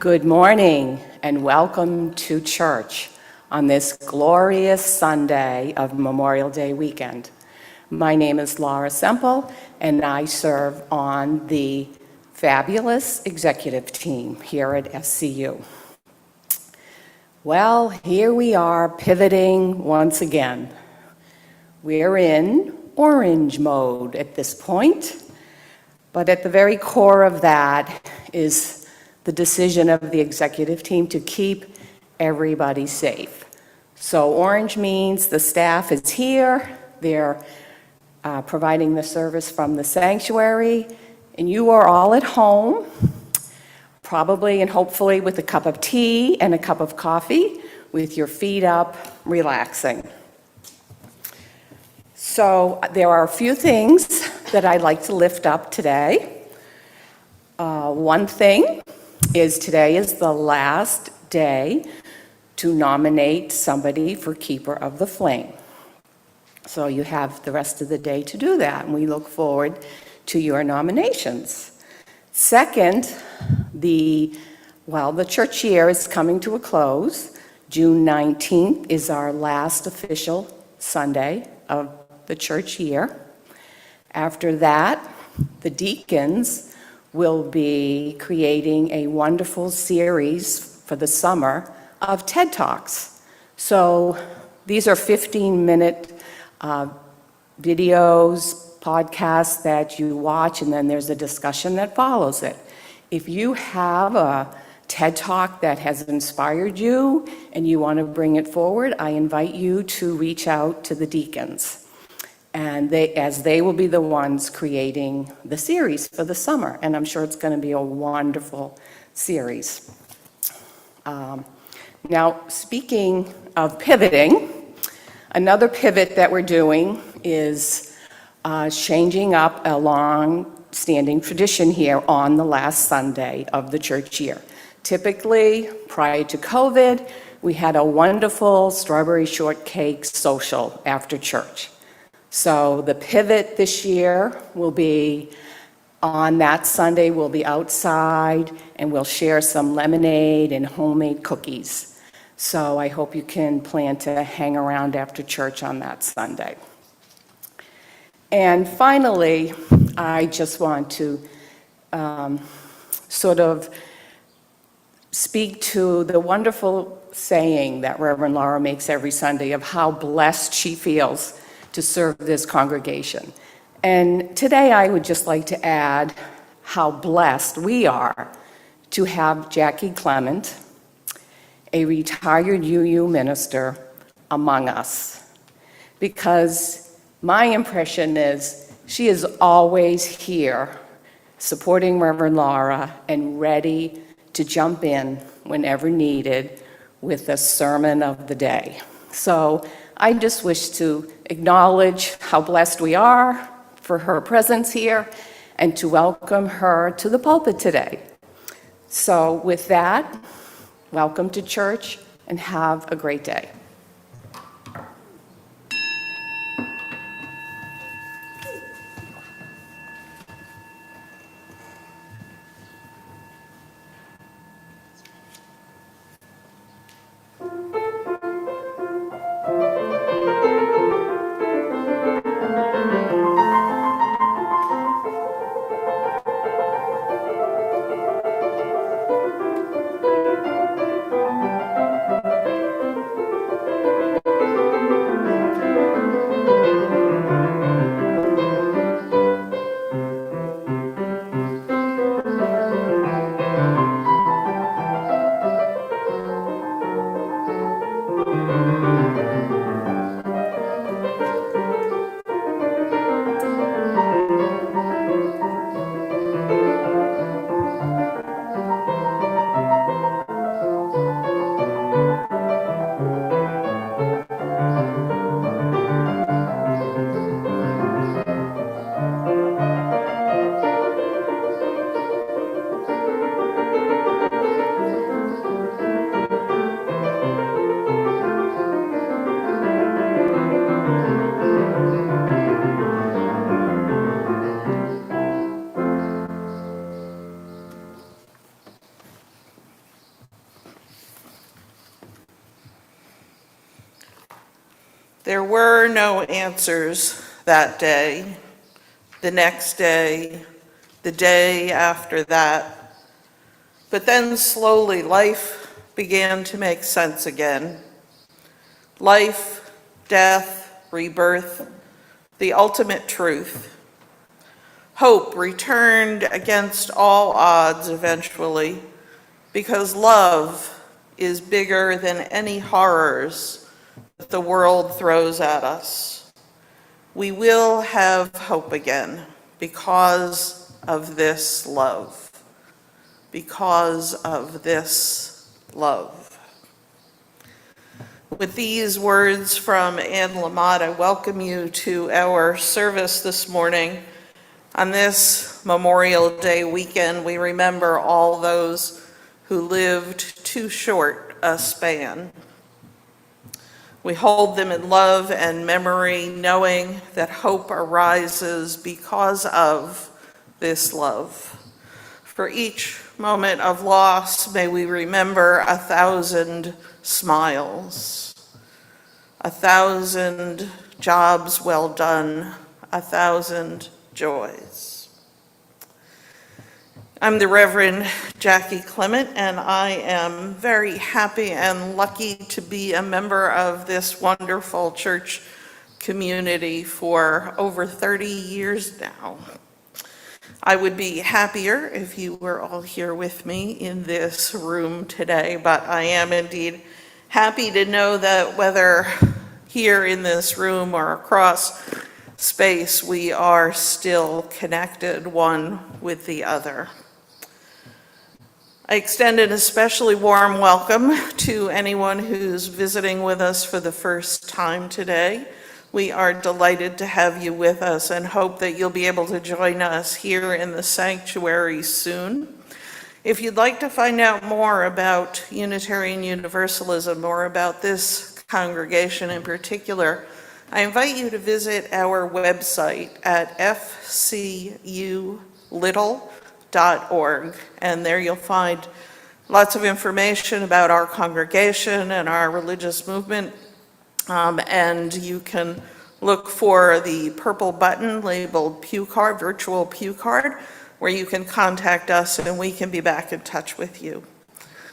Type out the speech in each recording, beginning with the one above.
Good morning and welcome to church on this glorious Sunday of Memorial Day weekend. My name is Semple and I serve on the fabulous executive team here at FCU. Well, here we are pivoting once again. We're in orange mode at this point, but at the very core of that is the decision of the executive team to keep everybody safe. So orange means the staff is here, they're providing the service from the sanctuary, and you are all at home, probably and hopefully with a cup of tea and a cup of coffee, with your feet up, relaxing. So there are a few things that I'd like to lift up today. One thing is today is the last day to nominate somebody for Keeper of the Flame. So you have the rest of the day to do that, and we look forward to your nominations. Second, the church year is coming to a close. June 19th is our last official Sunday of the church year. After that, the deacons will be creating a wonderful series for the summer of TED Talks. So these are 15-minute videos, podcasts that you watch, and then there's a discussion that follows it. If you have a TED Talk that has inspired you and you want to bring it forward, I invite you to reach out to the deacons. And they will be the ones creating the series for the summer. And I'm sure it's going to be a wonderful series. Now, speaking of pivoting, another pivot that we're doing is changing up a long-standing tradition here on the last Sunday of the church year. Typically, prior to COVID, we had a wonderful strawberry shortcake social after church. So the pivot this year will be on that Sunday, we'll be outside and we'll share some lemonade and homemade cookies. So I hope you can plan to hang around after church on that Sunday. And finally, I just want to sort of speak to the wonderful saying that Reverend Laura makes every Sunday of how blessed she feels to serve this congregation. And today I would just like to add how blessed we are to have Jackie Clement, a retired UU minister, among us. Because my impression is she is always here supporting Reverend Laura and ready to jump in whenever needed with the sermon of the day. So I just wish to acknowledge how blessed we are for her presence here and to welcome her to the pulpit today. So with that, welcome to church and have a great day. were no answers that day, the next day, the day after that. But then slowly life began to make sense again. Life, death, rebirth, the ultimate truth. Hope returned against all odds eventually, because love is bigger than any horrors that the world throws at us. We will have hope again because of this love. Because of this love. With these words from Anne Lamott, I welcome you to our service this morning. On this Memorial Day weekend, we remember all those who lived too short a span. We hold them in love and memory, knowing that hope arises because of this love. For each moment of loss, may we remember 1,000 smiles, 1,000 jobs well done, 1,000 joys. I'm the Reverend Jackie Clement, and I am very happy and lucky to be a member of this wonderful church community for over 30 years now. I would be happier if you were all here with me in this room today, but I am indeed happy to know that whether here in this room or across space, we are still connected one with the other. I extend an especially warm welcome to anyone who's visiting with us for the first time today. We are delighted to have you with us and hope that you'll be able to join us here in the sanctuary soon. If you'd like to find out more about Unitarian Universalism or about this congregation in particular, I invite you to visit our website at FCU Littleton.org, and there you'll find lots of information about our congregation and our religious movement. And you can look for the purple button labeled Pew Card, Virtual Pew Card, where you can contact us and we can be back in touch with you.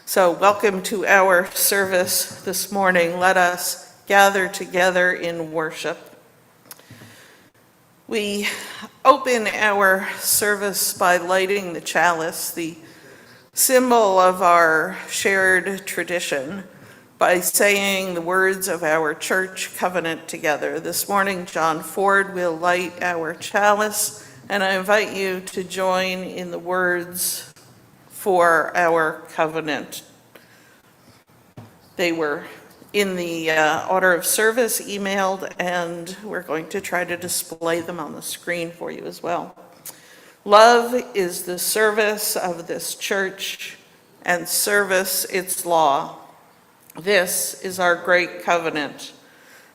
So welcome to our service this morning. Let us gather together in worship. We open our service by lighting the chalice, the symbol of our shared tradition, by saying the words of our church covenant together. This morning, John Ford will light our chalice, and I invite you to join in the words for our covenant. They were in the order of service emailed, and we're going to try to display them on the screen for you as well. Love is the service of this church, and service its law. This is our great covenant,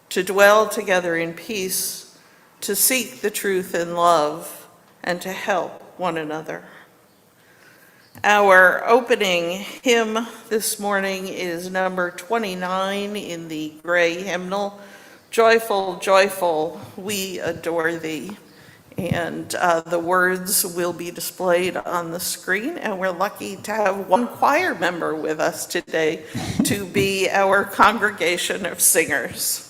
to dwell together in peace, to seek the truth in love, and to help one another. Our opening hymn this morning is number 29 in the gray hymnal, Joyful, Joyful, We Adore Thee. And the words will be displayed on the screen, and we're lucky to have one choir member with us today to be our congregation of singers.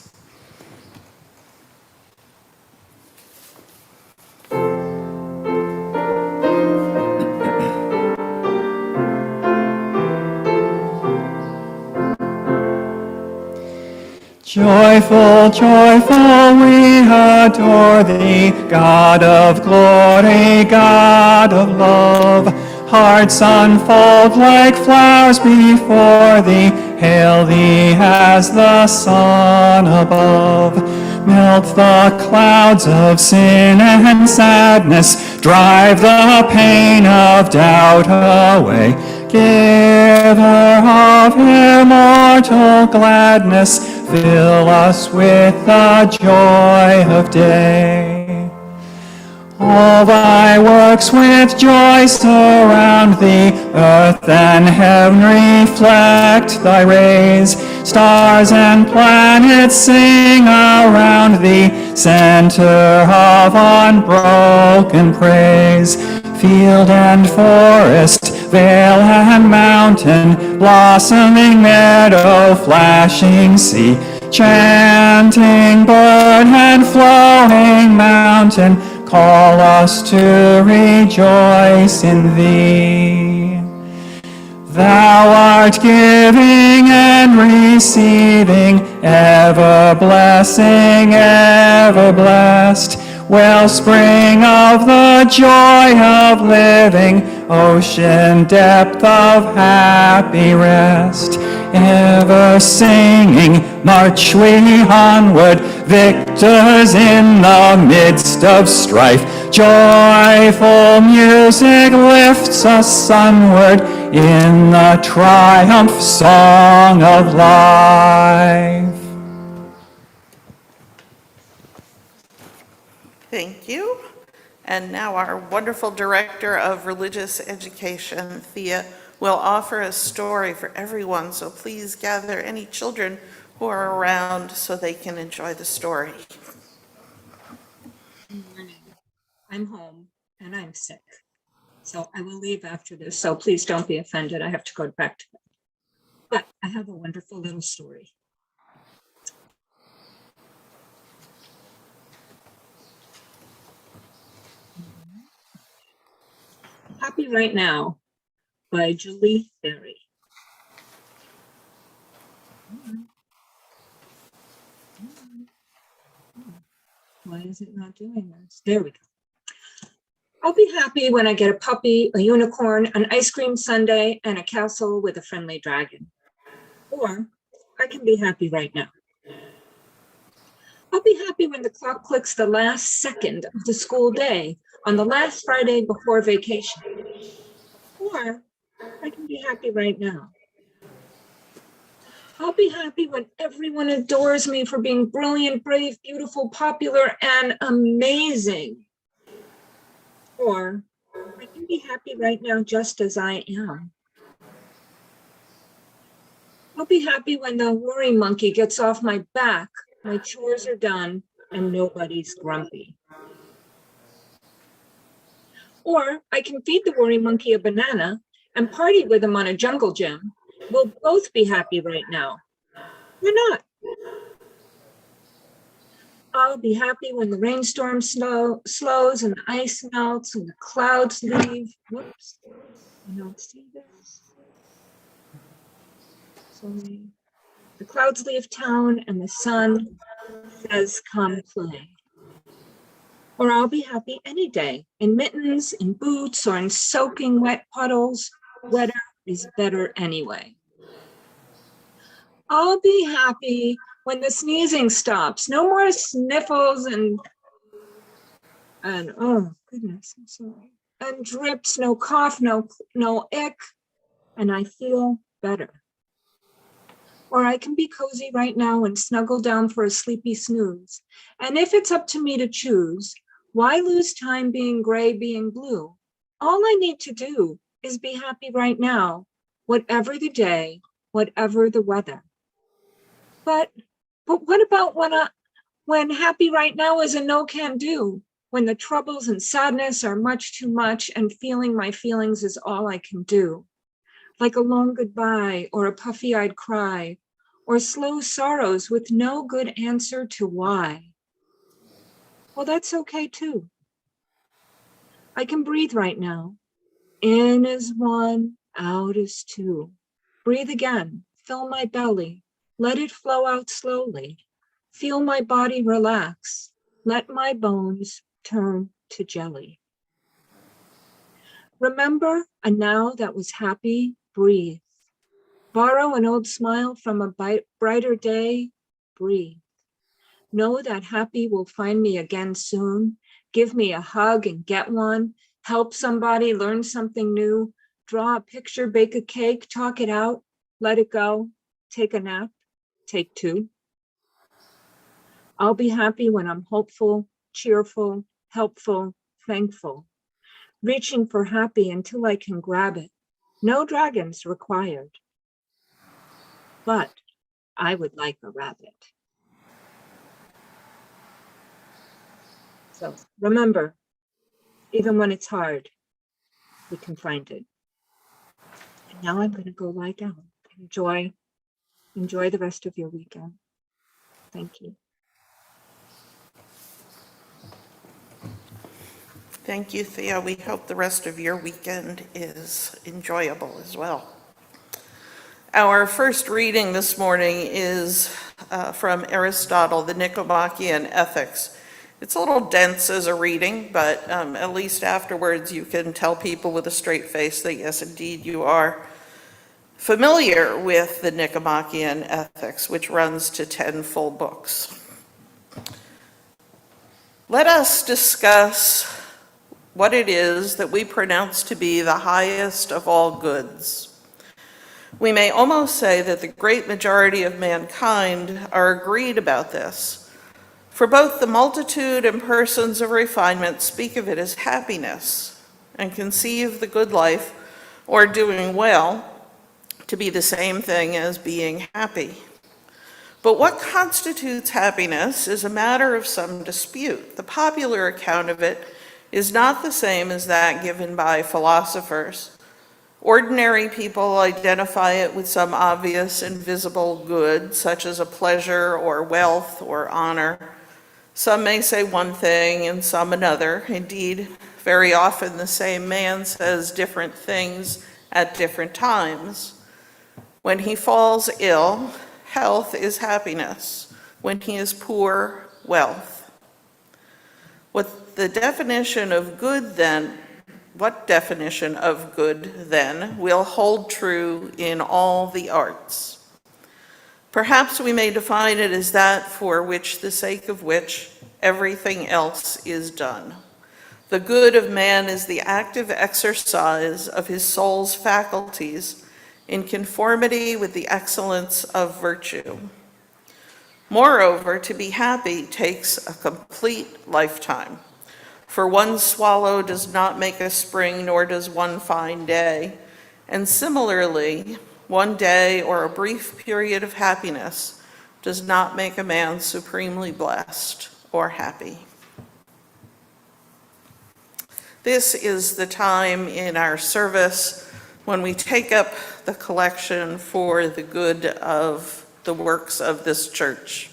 Joyful, joyful, we adore thee, God of glory, God of love. Hearts unfold like flowers before thee, hail thee as the sun above. Melt the clouds of sin and sadness, drive the pain of doubt away. Giver of immortal gladness, fill us with the joy of day. all thy works with joy surround thee. Earth and heaven reflect thy rays. Stars and planets sing around thee, center of unbroken praise. Field and forest, vale and mountain, blossoming meadow, flashing sea, chanting bird and flowing mountain, call us to rejoice in thee. Thou art giving and receiving, ever blessing, ever blessed, wellspring of the joy of living, ocean depth of happy rest. Ever singing, march we onward, victors in the midst of strife. Joyful music lifts us sunward in the triumph song of life. Thank you. And now our wonderful Director of Religious Education, Thea, will offer a story for everyone. So please gather any children who are around so they can enjoy the story. Good morning. I'm home and I'm sick. So I will leave after this. So please don't be offended. I have to go back to bed. But I have a wonderful little story. Happy Right Now by Julie Berry. Why is it not doing this? There we go. I'll be happy when I get a puppy, a unicorn, an ice cream sundae, and a castle with a friendly dragon. Or I can be happy right now. I'll be happy when the clock clicks the last second of the school day on the last Friday before vacation. Or I can be happy right now. I'll be happy when everyone adores me for being brilliant, brave, beautiful, popular, and amazing. Or I can be happy right now just as I am. I'll be happy when the worry monkey gets off my back, my chores are done, and nobody's grumpy. Or I can feed the worry monkey a banana and party with him on a jungle gym. We'll both be happy right now. Why not? I'll be happy when the rainstorm slows and the ice melts and the clouds leave. Whoops, I don't see this. Sorry. The clouds leave town and the sun says, come play. Or I'll be happy any day, in mittens, in boots, or in soaking wet puddles. Wetter is better anyway. I'll be happy when the sneezing stops. No more sniffles and oh goodness, I'm sorry. And drips, no cough, no ick, and I feel better. Or I can be cozy right now and snuggle down for a sleepy snooze. And if it's up to me to choose, why lose time being gray, being blue? All I need to do is be happy right now, whatever the day, whatever the weather. But what about when happy right now is a no can do? When the troubles and sadness are much too much and feeling my feelings is all I can do. Like a long goodbye or a puffy-eyed cry or slow sorrows with no good answer to why. Well, that's okay too. I can breathe right now. In is one, out is two. Breathe again, fill my belly, let it flow out slowly. Feel my body relax, let my bones turn to jelly. Remember a now that was happy, breathe. Borrow an old smile from a brighter day, breathe. Know that happy will find me again soon. Give me a hug and get one. Help somebody learn something new. Draw a picture, bake a cake, talk it out, let it go. Take a nap, take two. I'll be happy when I'm hopeful, cheerful, helpful, thankful, reaching for happy until I can grab it. No dragons required. But I would like a rabbit. So remember, even when it's hard, we can find it. And now I'm going to go lie down. Enjoy the rest of your weekend. Thank you. Thank you, Thea. We hope the rest of your weekend is enjoyable as well. Our first reading this morning is from Aristotle, the Nicomachean Ethics. It's a little dense as a reading, but at least afterwards you can tell people with a straight face that yes, indeed, you are familiar with the Nicomachean Ethics, which runs to 10 full books. Let us discuss what it is that we pronounce to be the highest of all goods. We may almost say that the great majority of mankind are agreed about this, for both the multitude and persons of refinement speak of it as happiness and conceive the good life or doing well to be the same thing as being happy. But what constitutes happiness is a matter of some dispute. The popular account of it is not the same as that given by philosophers. Ordinary people identify it with some obvious and visible good, such as a pleasure or wealth or honor. Some may say one thing and some another. Indeed, very often the same man says different things at different times. When he falls ill, health is happiness. When he is poor, wealth. What definition of good then will hold true in all the arts? Perhaps we may define it as that for which the sake of which everything else is done. The good of man is the active exercise of his soul's faculties in conformity with the excellence of virtue. Moreover, to be happy takes a complete lifetime. For one swallow does not make a spring, nor does one fine day. And similarly, one day or a brief period of happiness does not make a man supremely blessed or happy. This is the time in our service when we take up the collection for the good of the works of this church.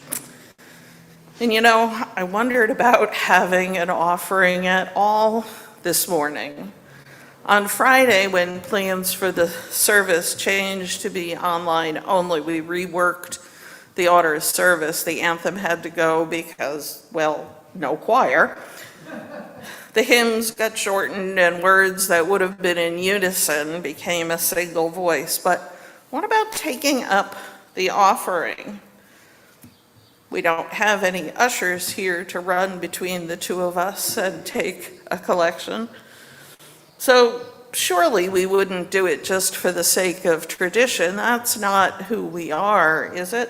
And you know, I wondered about having an offering at all this morning. On Friday, when plans for the service changed to be online only, we reworked the order of service. The anthem had to go because, well, no choir. The hymns got shortened and words that would have been in unison became a single voice. But what about taking up the offering? We don't have any ushers here to run between the two of us and take a collection. So surely we wouldn't do it just for the sake of tradition. That's not who we are, is it?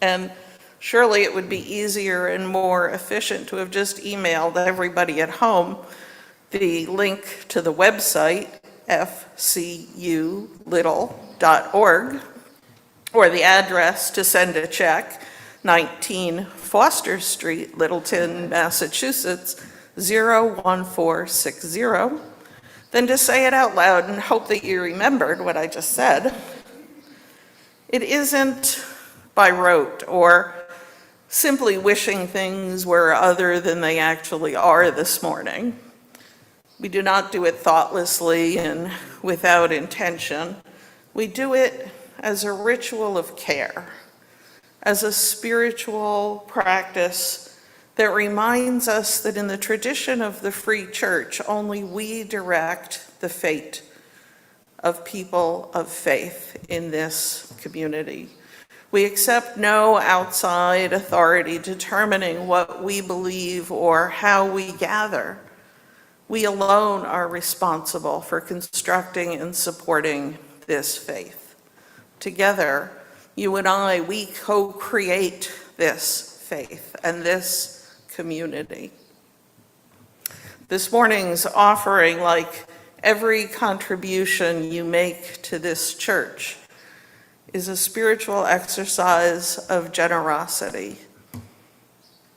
And surely it would be easier and more efficient to have just emailed everybody at home the link to the website, FCULittle.org, or the address to send a check, 19 Foster Street, Littleton, Massachusetts, 01460, than to say it out loud and hope that you remembered what I just said. It isn't by rote or simply wishing things were other than they actually are this morning. We do not do it thoughtlessly and without intention. We do it as a ritual of care, as a spiritual practice that reminds us that in the tradition of the Free Church, only we direct the fate of people of faith in this community. We accept no outside authority determining what we believe or how we gather. We alone are responsible for constructing and supporting this faith. Together, you and I, we co-create this faith and this community. This morning's offering, like every contribution you make to this church, is a spiritual exercise of generosity,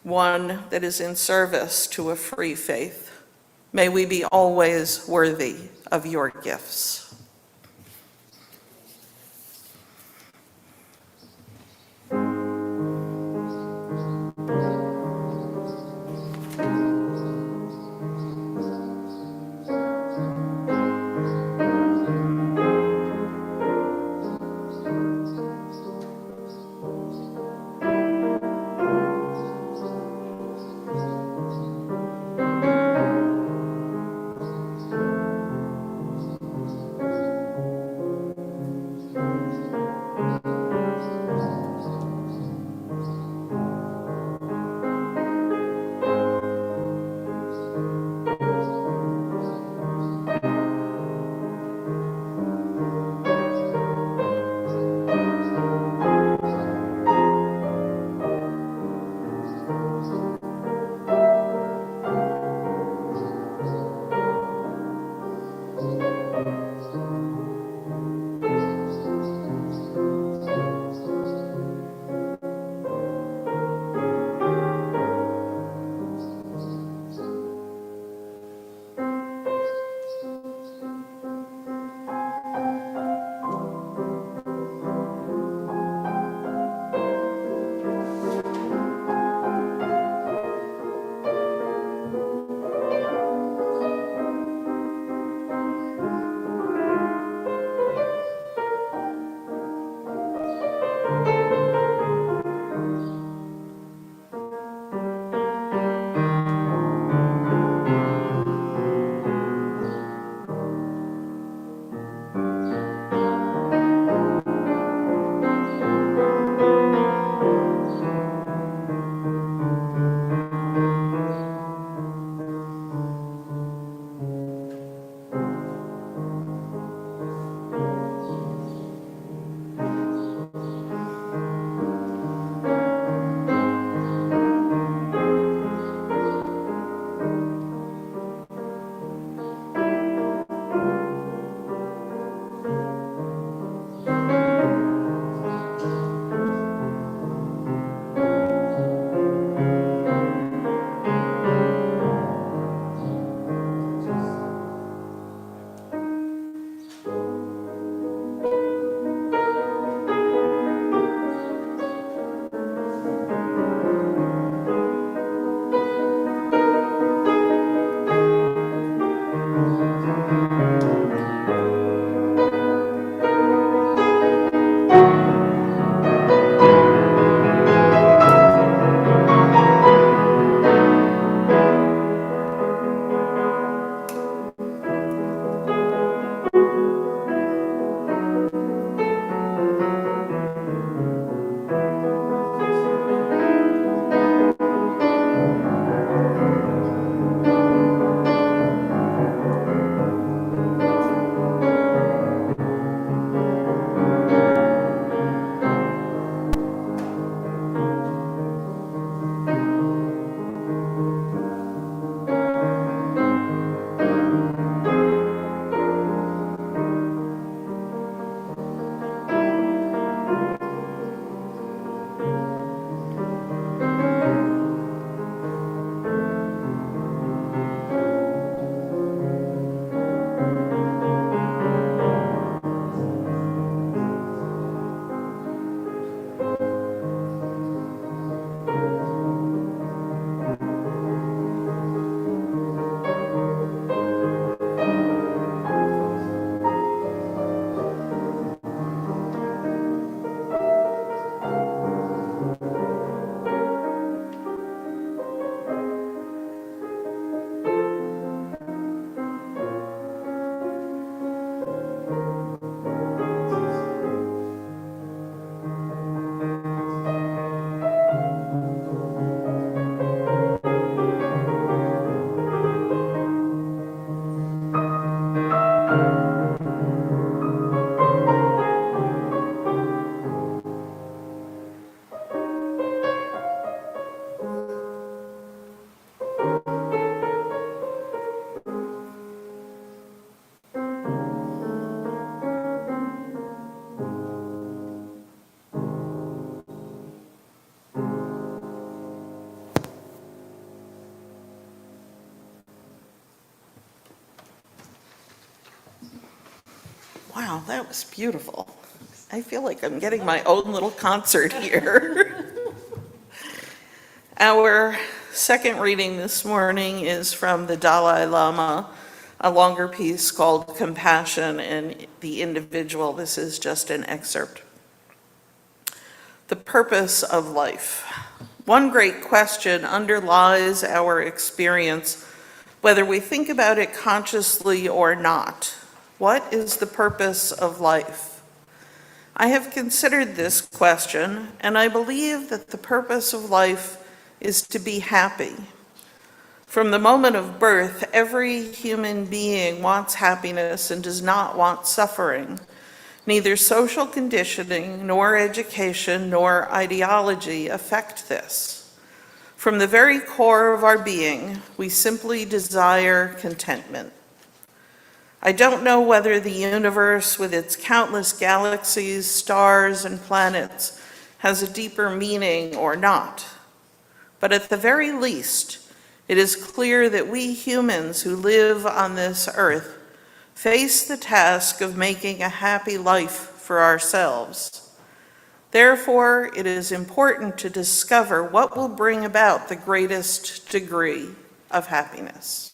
one that is in service to a free faith. May we be always worthy of your gifts. Wow, that was beautiful. I feel like I'm getting my own little concert here. Our second reading this morning is from the Dalai Lama, a longer piece called Compassion and the Individual. This is just an excerpt. The purpose of life. One great question underlies our experience, whether we think about it consciously or not. What is the purpose of life? I have considered this question, and I believe that the purpose of life is to be happy. From the moment of birth, every human being wants happiness and does not want suffering. Neither social conditioning, nor education, nor ideology affect this. From the very core of our being, we simply desire contentment. I don't know whether the universe with its countless galaxies, stars, and planets has a deeper meaning or not. But at the very least, it is clear that we humans who live on this earth face the task of making a happy life for ourselves. Therefore, it is important to discover what will bring about the greatest degree of happiness.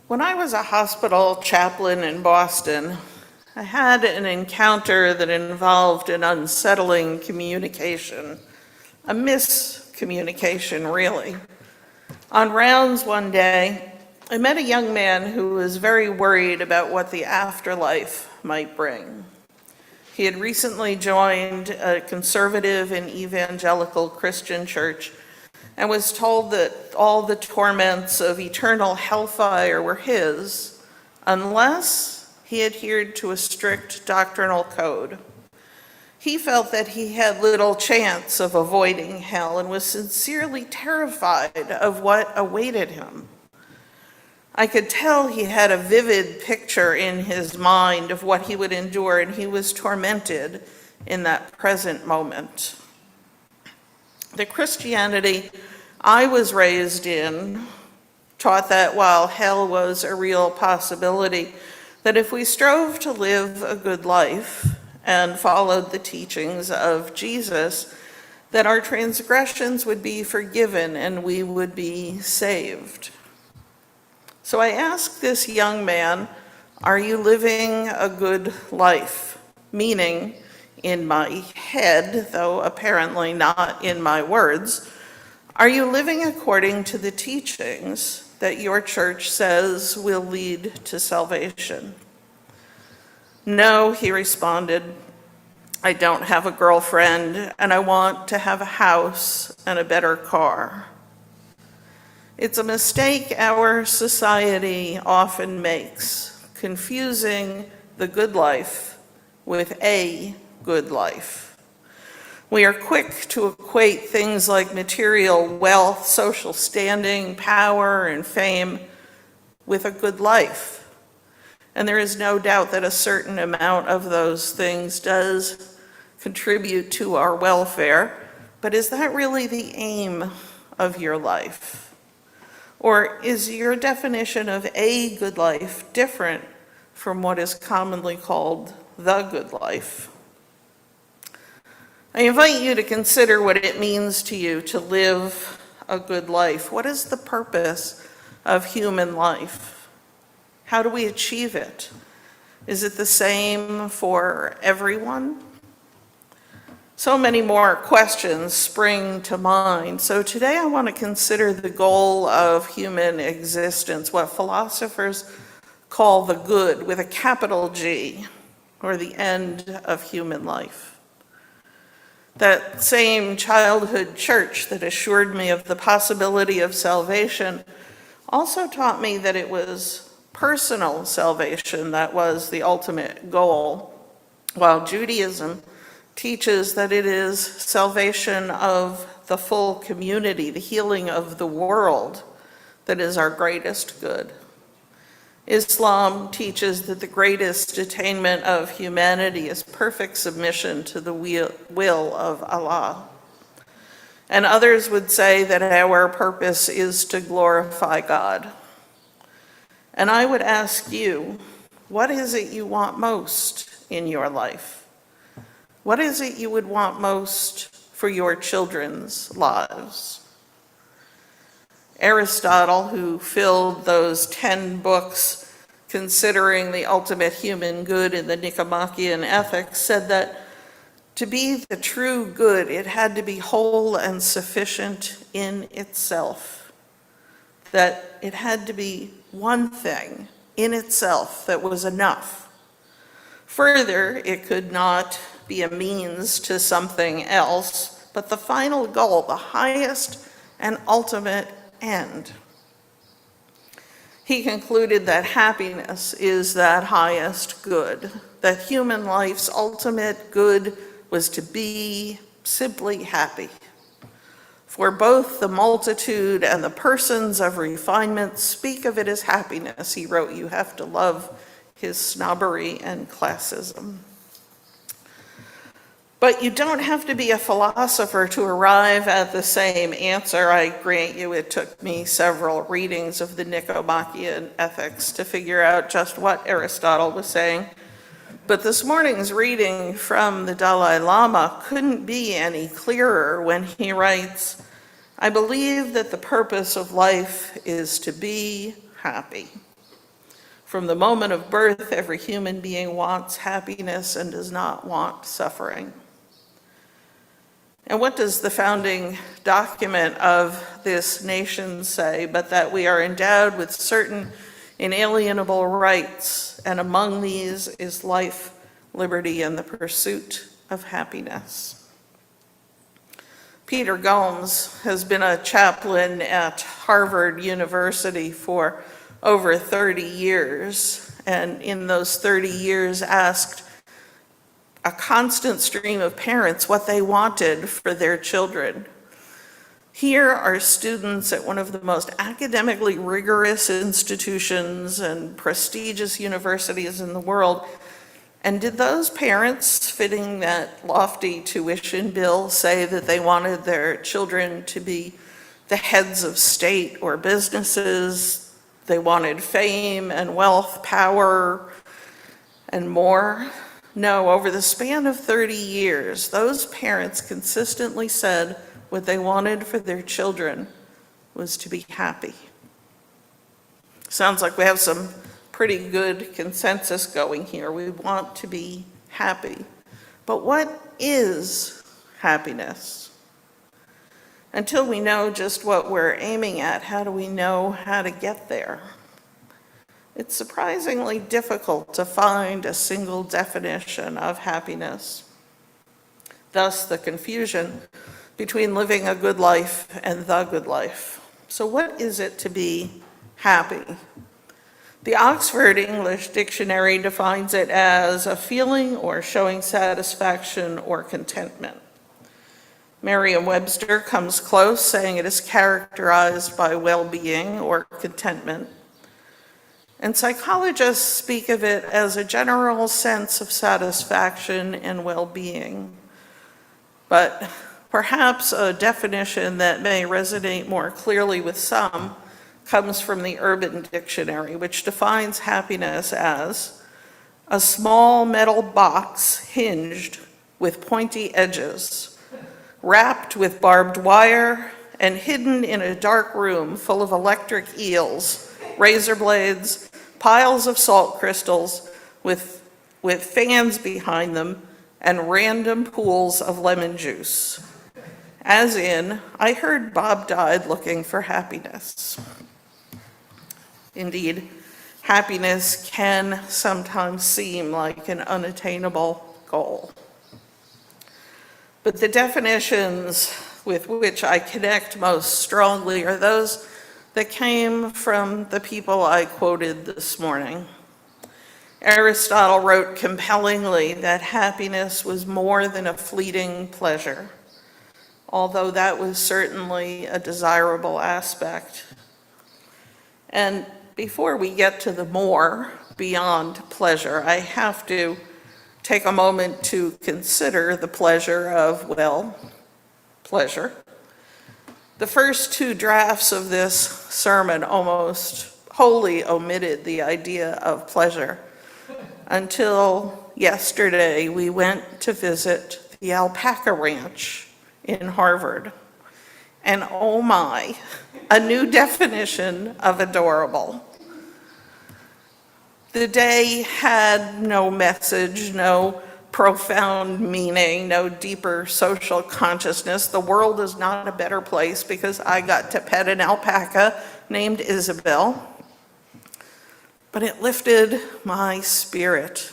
When I was a hospital chaplain in Boston, I had an encounter that involved an unsettling communication, a miscommunication, really. On rounds one day, I met a young man who was very worried about what the afterlife might bring. He had recently joined a conservative and evangelical Christian church and was told that all the torments of eternal hellfire were his, unless he adhered to a strict doctrinal code. He felt that he had little chance of avoiding hell and was sincerely terrified of what awaited him. I could tell he had a vivid picture in his mind of what he would endure, and he was tormented in that present moment. The Christianity I was raised in taught that while hell was a real possibility, that if we strove to live a good life and followed the teachings of Jesus, that our transgressions would be forgiven and we would be saved. So I asked this young man, "Are you living a good life?" meaning in my head, though apparently not in my words, are you living according to the teachings that your church says will lead to salvation? No, he responded, I don't have a girlfriend, and I want to have a house and a better car. It's a mistake our society often makes, confusing the good life with a good life. We are quick to equate things like material wealth, social standing, power, and fame with a good life. And there is no doubt that a certain amount of those things does contribute to our welfare, but is that really the aim of your life? Or is your definition of a good life different from what is commonly called the good life? I invite you to consider what it means to you to live a good life. What is the purpose of human life? How do we achieve it? Is it the same for everyone? So many more questions spring to mind. So today I want to consider the goal of human existence, what philosophers call the good with a capital G, or the end of human life. That same childhood church that assured me of the possibility of salvation also taught me that it was personal salvation that was the ultimate goal, while Judaism teaches that it is salvation of the full community, the healing of the world, that is our greatest good. Islam teaches that the greatest attainment of humanity is perfect submission to the will of Allah. And others would say that our purpose is to glorify God. And I would ask you, what is it you want most in your life? What is it you would want most for your children's lives? Aristotle, who filled those 10 books considering the ultimate human good in the Nicomachean ethics, said that to be the true good, it had to be whole and sufficient in itself, that it had to be one thing in itself that was enough. Further, it could not be a means to something else, but the final goal, the highest and ultimate end. He concluded that happiness is that highest good, that human life's ultimate good was to be simply happy. For both the multitude and the persons of refinement speak of it as happiness. He wrote, you have to love his snobbery and classism. But you don't have to be a philosopher to arrive at the same answer. I grant you it took me several readings of the Nicomachean ethics to figure out just what Aristotle was saying. But this morning's reading from the Dalai Lama couldn't be any clearer when he writes, I believe that the purpose of life is to be happy. From the moment of birth, every human being wants happiness and does not want suffering. And what does the founding document of this nation say but that we are endowed with certain inalienable rights, and among these is life, liberty, and the pursuit of happiness. Peter Gomes has been a chaplain at Harvard University for over 30 years, and in those 30 years asked a constant stream of parents what they wanted for their children. Here are students at one of the most academically rigorous institutions and prestigious universities in the world. And did those parents, fitting that lofty tuition bill, say that they wanted their children to be the heads of state or businesses? They wanted fame and wealth, power, and more? No, over the span of 30 years, those parents consistently said what they wanted for their children was to be happy. Sounds like we have some pretty good consensus going here. We want to be happy. But what is happiness? Until we know just what we're aiming at, how do we know how to get there? It's surprisingly difficult to find a single definition of happiness. Thus, the confusion between living a good life and the good life. So what is it to be happy? The Oxford English Dictionary defines it as a feeling or showing satisfaction or contentment. Merriam-Webster comes close, saying it is characterized by well-being or contentment. And psychologists speak of it as a general sense of satisfaction and well-being. But perhaps a definition that may resonate more clearly with some comes from the Urban Dictionary, which defines happiness as a small metal box hinged with pointy edges, wrapped with barbed wire, and hidden in a dark room full of electric eels, razor blades, piles of salt crystals with fans behind them, and random pools of lemon juice. As in, I heard Bob died looking for happiness. Indeed, happiness can sometimes seem like an unattainable goal. But the definitions with which I connect most strongly are those that came from the people I quoted this morning. Aristotle wrote compellingly that happiness was more than a fleeting pleasure, although that was certainly a desirable aspect. And before we get to the more beyond pleasure, I have to take a moment to consider the pleasure of, well, pleasure. The first two drafts of this sermon almost wholly omitted the idea of pleasure. Until yesterday, we went to visit the alpaca ranch in Harvard. And oh my, a new definition of adorable. The day had no message, no profound meaning, no deeper social consciousness. The world is not a better place because I got to pet an alpaca named Isabel. But it lifted my spirit.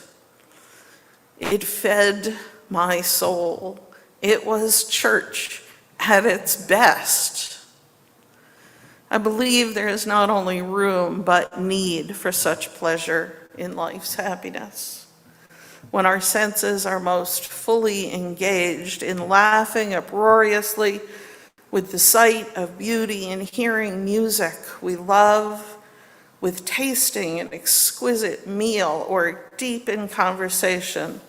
It fed my soul. It was church at its best. I believe there is not only room but need for such pleasure in life's happiness. When our senses are most fully engaged in laughing uproariously with the sight of beauty and hearing music we love, with tasting an exquisite meal or deep in conversation,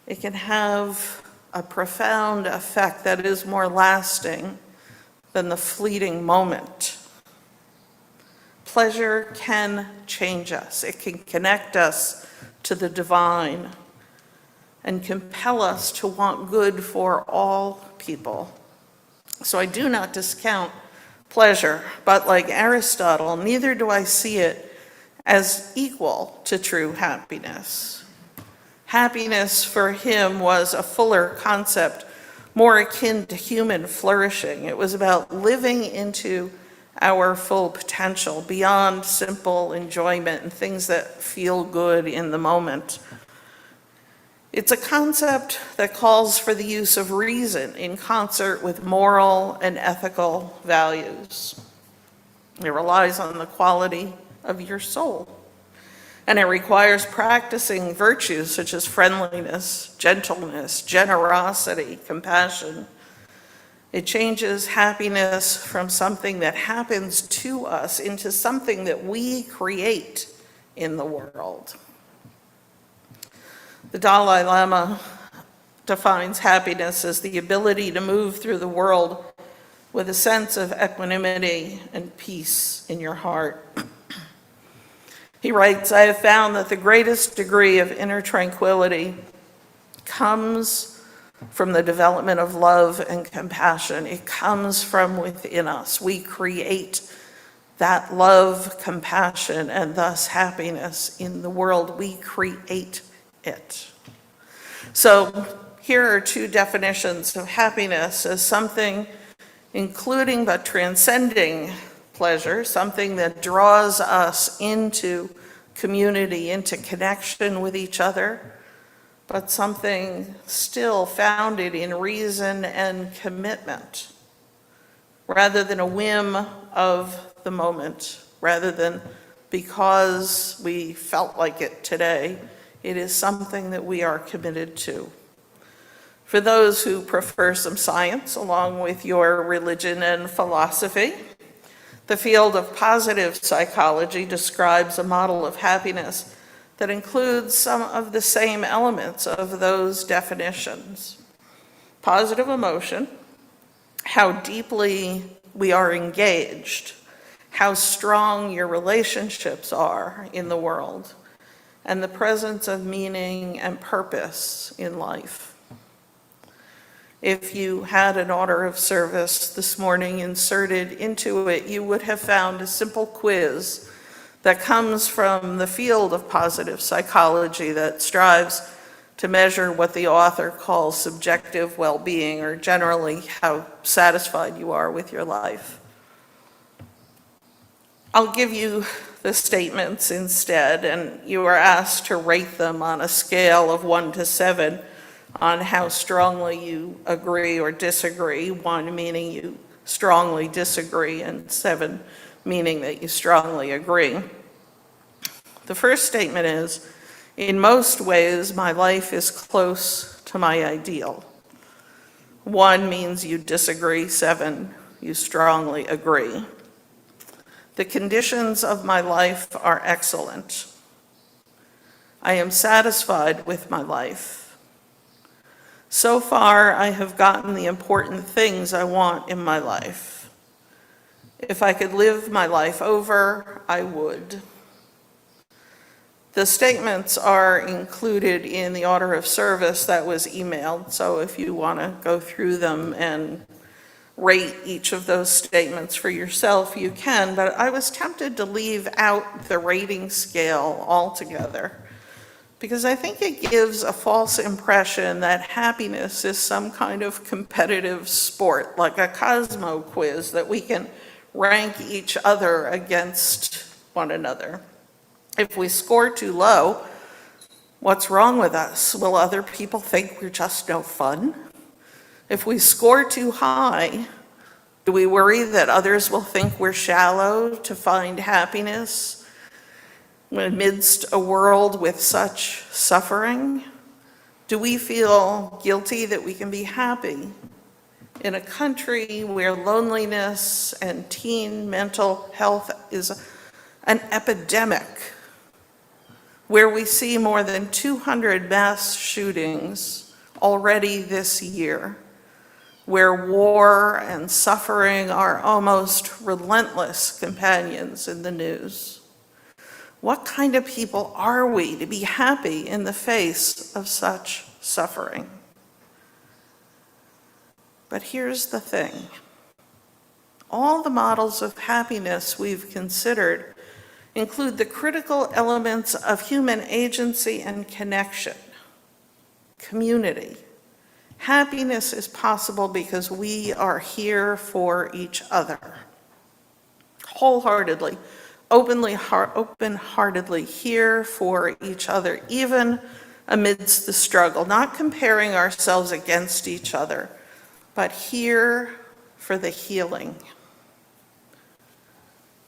it can have a profound effect that is more lasting than the fleeting moment. Pleasure can change us. It can connect us to the divine and compel us to want good for all people. So I do not discount pleasure, but like Aristotle, neither do I see it as equal to true happiness. Happiness for him was a fuller concept, more akin to human flourishing. It was about living into our full potential beyond simple enjoyment and things that feel good in the moment. It's a concept that calls for the use of reason in concert with moral and ethical values. It relies on the quality of your soul. And it requires practicing virtues such as friendliness, gentleness, generosity, compassion. It changes happiness from something that happens to us into something that we create in the world. The Dalai Lama defines happiness as the ability to move through the world with a sense of equanimity and peace in your heart. He writes, I have found that the greatest degree of inner tranquility comes from the development of love and compassion. It comes from within us. We create that love, compassion, and thus happiness in the world. We create it. So here are two definitions of happiness as something including but transcending pleasure, something that draws us into community, into connection with each other, but something still founded in reason and commitment, rather than a whim of the moment, rather than because we felt like it today. It is something that we are committed to. For those who prefer some science along with your religion and philosophy, the field of positive psychology describes a model of happiness that includes some of the same elements of those definitions. Positive emotion, how deeply we are engaged, how strong your relationships are in the world, and the presence of meaning and purpose in life. If you had an order of service this morning inserted into it, you would have found a simple quiz that comes from the field of positive psychology that strives to measure what the author calls subjective well-being, or generally how satisfied you are with your life. I'll give you the statements instead, and you are asked to rate them on a scale of 1 to 7 on how strongly you agree or disagree, 1 meaning you strongly disagree, and 7 meaning that you strongly agree. The first statement is, in most ways, my life is close to my ideal. 1 means you disagree, 7, you strongly agree. The conditions of my life are excellent. I am satisfied with my life. So far, I have gotten the important things I want in my life. If I could live my life over, I would. The statements are included in the order of service that was emailed, so if you want to go through them and rate each of those statements for yourself, you can, but I was tempted to leave out the rating scale altogether, because I think it gives a false impression that happiness is some kind of competitive sport, like a Cosmo quiz, that we can rank each other against one another. If we score too low, what's wrong with us? Will other people think we're just no fun? If we score too high, do we worry that others will think we're shallow to find happiness amidst a world with such suffering? Do we feel guilty that we can be happy in a country where loneliness and teen mental health is an epidemic, where we see more than 200 mass shootings already this year, where war and suffering are almost relentless companions in the news? What kind of people are we to be happy in the face of such suffering? But here's the thing. All the models of happiness we've considered include the critical elements of human agency and connection, community. Happiness is possible because we are here for each other, wholeheartedly, open-heartedly here for each other, even amidst the struggle, not comparing ourselves against each other, but here for the healing.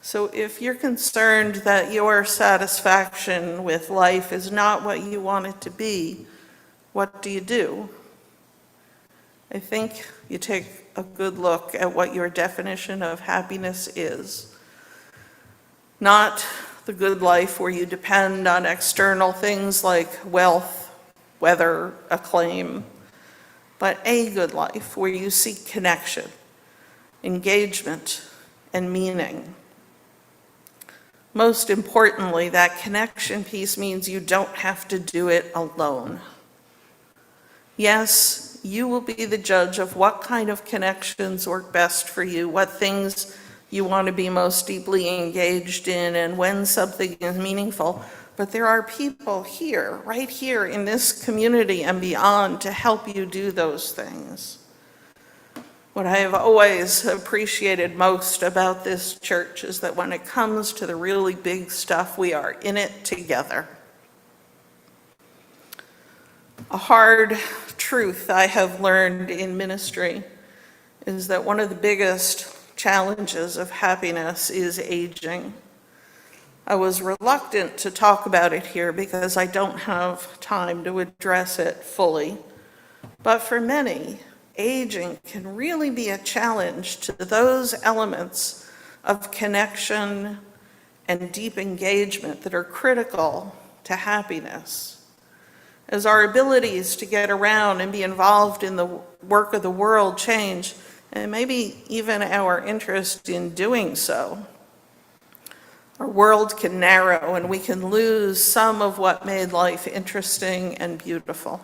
So if you're concerned that your satisfaction with life is not what you want it to be, what do? I think you take a good look at what your definition of happiness is. Not the good life where you depend on external things like wealth, weather, acclaim, but a good life where you seek connection, engagement, and meaning. Most importantly, that connection piece means you don't have to do it alone. Yes, you will be the judge of what kind of connections work best for you, what things you want to be most deeply engaged in, and when something is meaningful. but there are people here, right here in this community and beyond, to help you do those things. What I have always appreciated most about this church is that when it comes to the really big stuff, we are in it together. A hard truth I have learned in ministry is that one of the biggest challenges of happiness is aging. I was reluctant to talk about it here because I don't have time to address it fully. But for many, aging can really be a challenge to those elements of connection and deep engagement that are critical to happiness. As our abilities to get around and be involved in the work of the world change, and maybe even our interest in doing so, our world can narrow and we can lose some of what made life interesting and beautiful.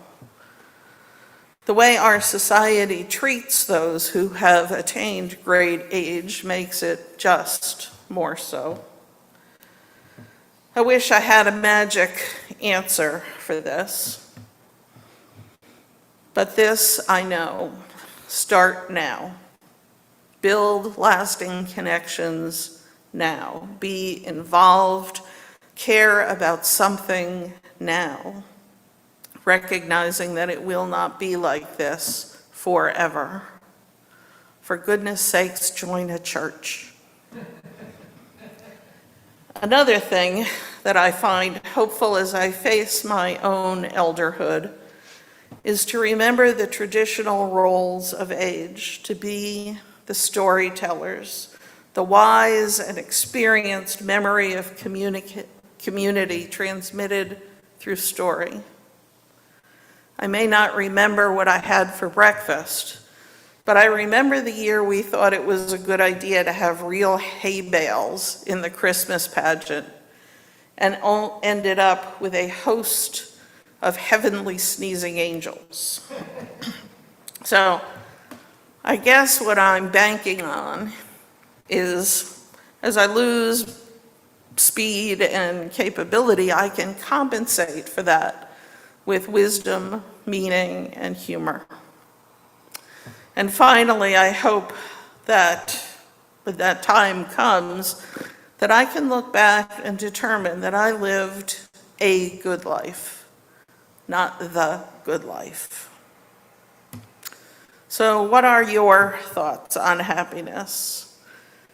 The way our society treats those who have attained great age makes it just more so. I wish I had a magic answer for this, but this I know: start now. Build lasting connections now. Be involved, care about something now, recognizing that it will not be like this forever. For goodness sakes, join a church. Another thing that I find hopeful as I face my own elderhood is to remember the traditional roles of age, to be the storytellers, the wise and experienced memory of community transmitted through story. I may not remember what I had for breakfast, but I remember the year we thought it was a good idea to have real hay bales in the Christmas pageant and ended up with a host of heavenly sneezing angels. So I guess what I'm banking on is, as I lose speed and capability, I can compensate for that with wisdom, meaning, and humor. And finally, I hope that when that time comes, that I can look back and determine that I lived a good life, not the good life. So what are your thoughts on happiness?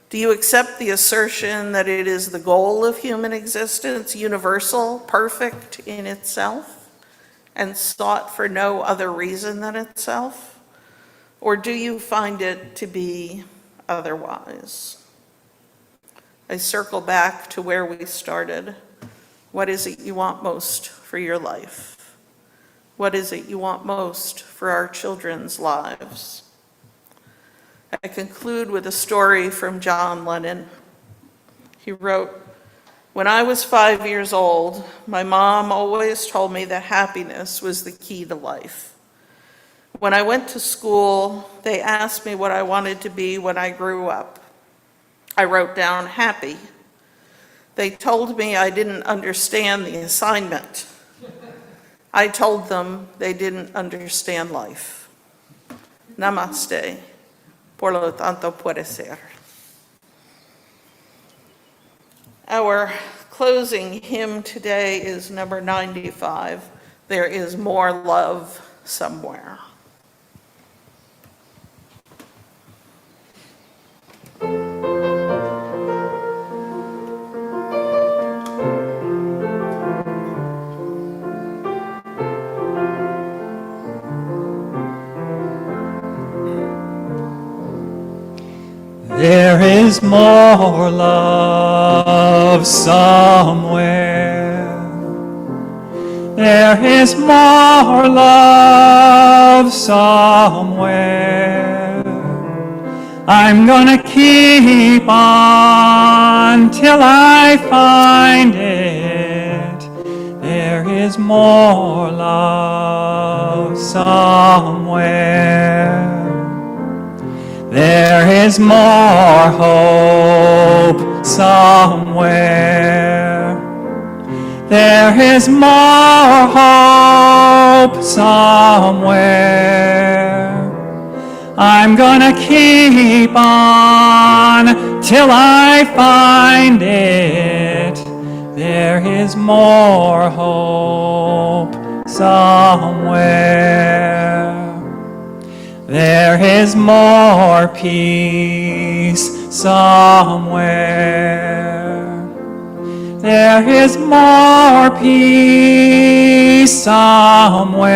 Do you accept the assertion that it is the goal of human existence, universal, perfect in itself, and sought for no other reason than itself? Or do you find it to be otherwise? I circle back to where we started. What is it you want most for your life? What is it you want most for our children's lives? I conclude with a story from John Lennon. He wrote, "When I was 5 years old, my mom always told me that happiness was the key to life. When I went to school, they asked me what I wanted to be when I grew up. I wrote down happy. They told me I didn't understand the assignment. I told them they didn't understand life. Namaste. Por lo tanto puede ser." Our closing hymn today is number 95, "There is More Love Somewhere." There is more love somewhere. There is more love somewhere. I'm gonna keep on till I find it. There is more love somewhere. There is more hope somewhere. There is more hope somewhere. I'm gonna keep on till I find it. There is more hope somewhere. There is more peace somewhere. There is more peace somewhere.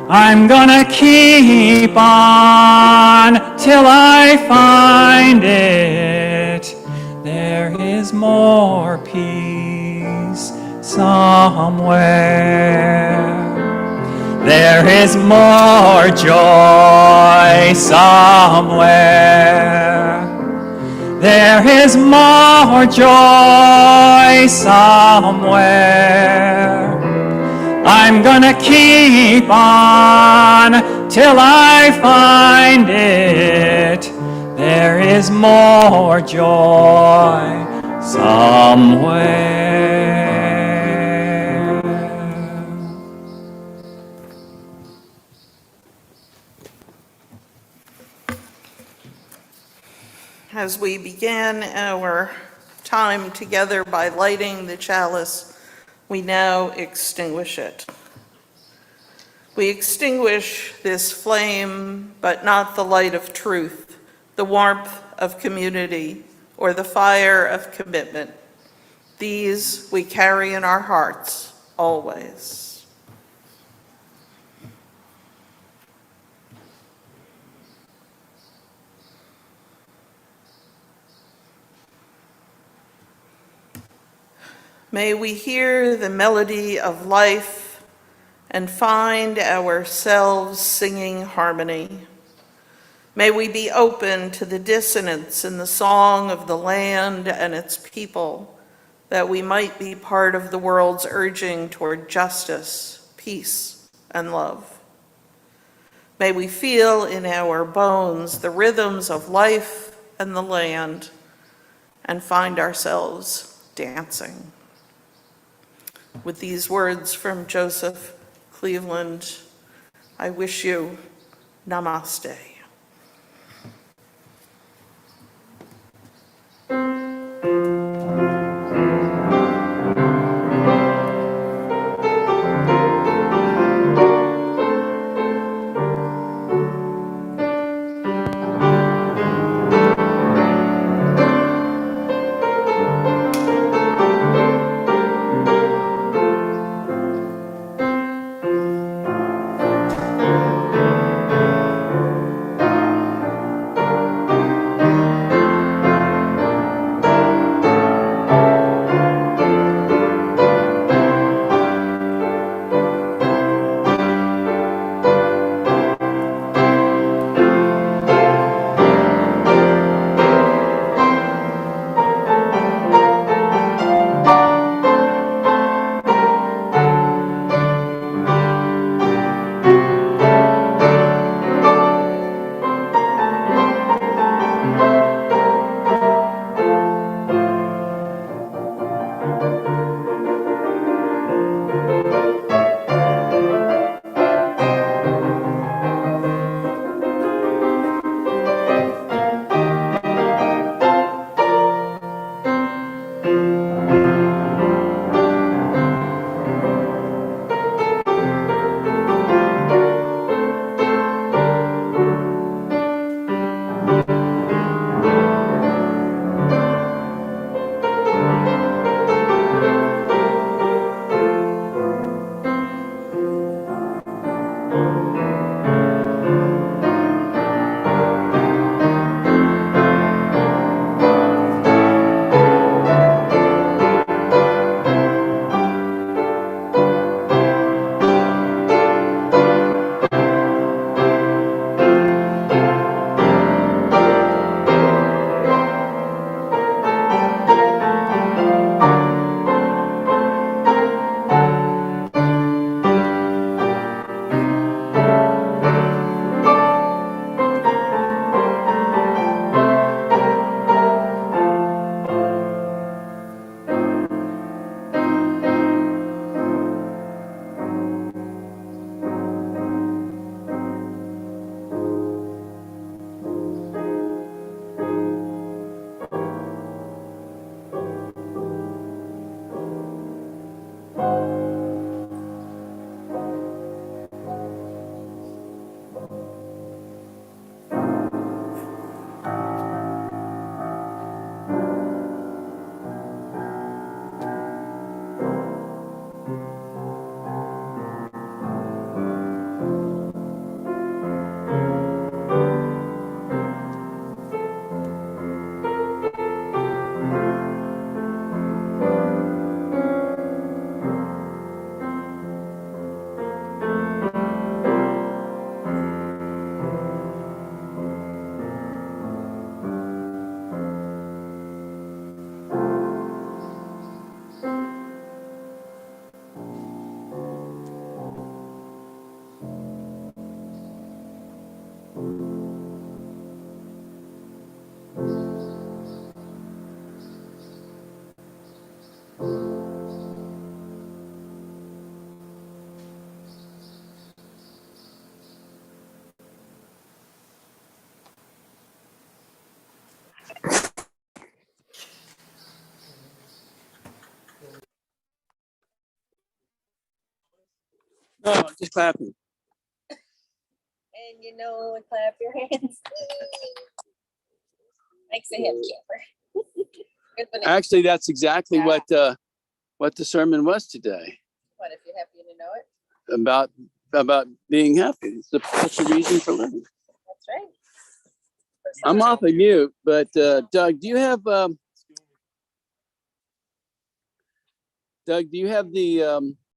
I'm gonna keep on till I find it. There is more peace somewhere. There is more joy somewhere. There is more joy somewhere. I'm gonna keep on till I find it. There is more joy somewhere. As we began our time together by lighting the chalice, we now extinguish it. We extinguish this flame, but not the light of truth, the warmth of community, or the fire of commitment. These we carry in our hearts always. May we hear the melody of life and find ourselves singing harmony. May we be open to the dissonance in the song of the land and its people, that we might be part of the world's urging toward justice, peace, and love. May we feel in our bones the rhythms of life and the land and find ourselves dancing. With these words from Joseph Cleveland, I wish you namaste. Oh, just clapping. And you know, and clap your hands. Thanks a hip camper. Good for the- Actually, that's exactly Yeah. what the sermon was today, What if you're happy to know it? about being happy. It's such a reason for living. That's right. I'm off of mute, but Doug, do you have the